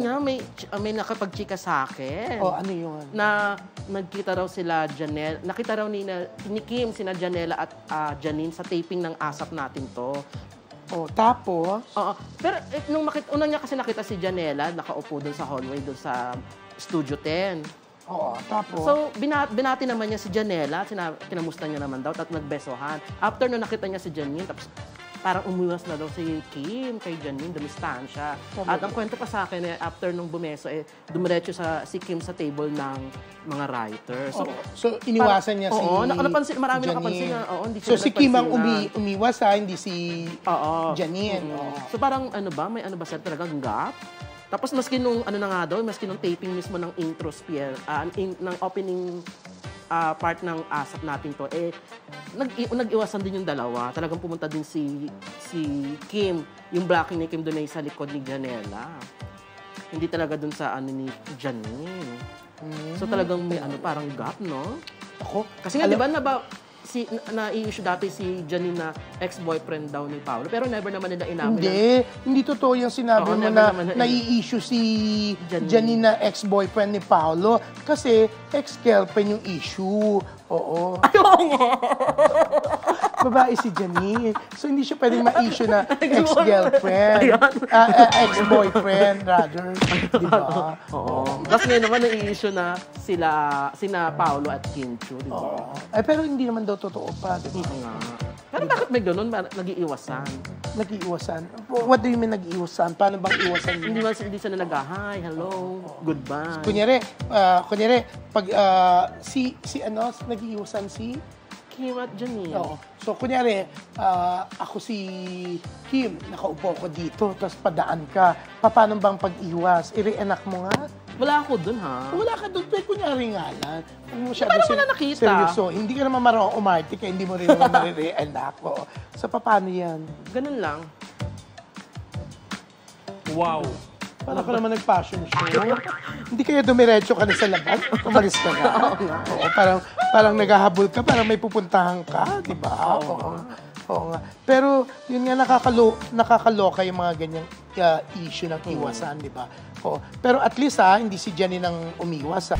nga, may nakapag-chika sa akin. Oh, ano yun? Na nagkita raw sila Janelle, nakita raw ni Kim, sina Janela at Janine sa taping ng ASAP natin to. Oh, tapos? Oo. Pero nung unang niya kasi nakita si Janela, nakaupo doon sa hallway, doon sa Studio 10. Oo, tapos? So, binati naman niya si Janela, kinamusta niya naman daw, at nagbesohan. After nung nakita niya si Janine, tapos parang umuwas na daw si Kim kay Janine, dumistahan siya. At ang kwento pa sa akin, after nung bumeso, dumiretso si Kim sa table ng mga writers. So iniwasan niya si napansin, marami Janine. nakapansin na. Hindi so si Kim ang umiwas hindi si Janine. So parang may ano ba sir, talagang gap? Tapos maski nung maski nung taping mismo ng intro spiel, ng opening part ng ASAP natin to, nag-iwasan din yung dalawa. Talagang pumunta din si Kim, yung blocking ni Kim doon ay sa likod ni Janela. Hindi talaga doon sa ni Janine. So talagang may parang gap, no? Ako? Kasi nga, di ba, na-i-issue dati si Janine na ex-boyfriend daw ni Paolo, pero never naman nila inamin. Hindi totoo yung sinabi mo na nai-issue si Janine na ex-boyfriend ni Paolo kasi ex-girlfriend yung issue. Oo. Babae si Janine. So, hindi siya pwedeng ma-issue na ex-girlfriend. Ex-boyfriend, rather. Diba? Oo. Tapos ngayon naman na-i-issue na sina Paolo at Kim Chiu, diba? Pero hindi naman daw totoo pa, diba? Nga. Pero bakit may ganun? Nag-iiwasan? Nag-iiwasan? What do you mean nag-iiwasan? Paano bang iwasan niyo? Hindi sila nag-hi, hello, goodbye. Kunyari, pag nag-iiwasan si Kim at Janine. Oo. So, kunyari, ako si Kim, nakaupo ko dito, tapos padaan ka. Paano bang pag-iwas? I-reenact mo nga? Wala ako dun, ha? Wala ka dun, pero kunyari nga lang. Paano mo na nakita? Seryoso, hindi ka naman marunong umarte, kaya hindi mo rin naman marireact. So, paano yan? Ganun lang. Wow. Parang ka naman nag-fashion show. Hindi kaya dumiretso ka na sa labas? Umalis ka na? Oo, parang naghahabol ka, parang may pupuntahan ka, di ba? Oo nga. Pero yun nga, nakakaloka yung mga ganyang issue ng iwasan, di ba? Pero at least hindi si Janine ang umiwas.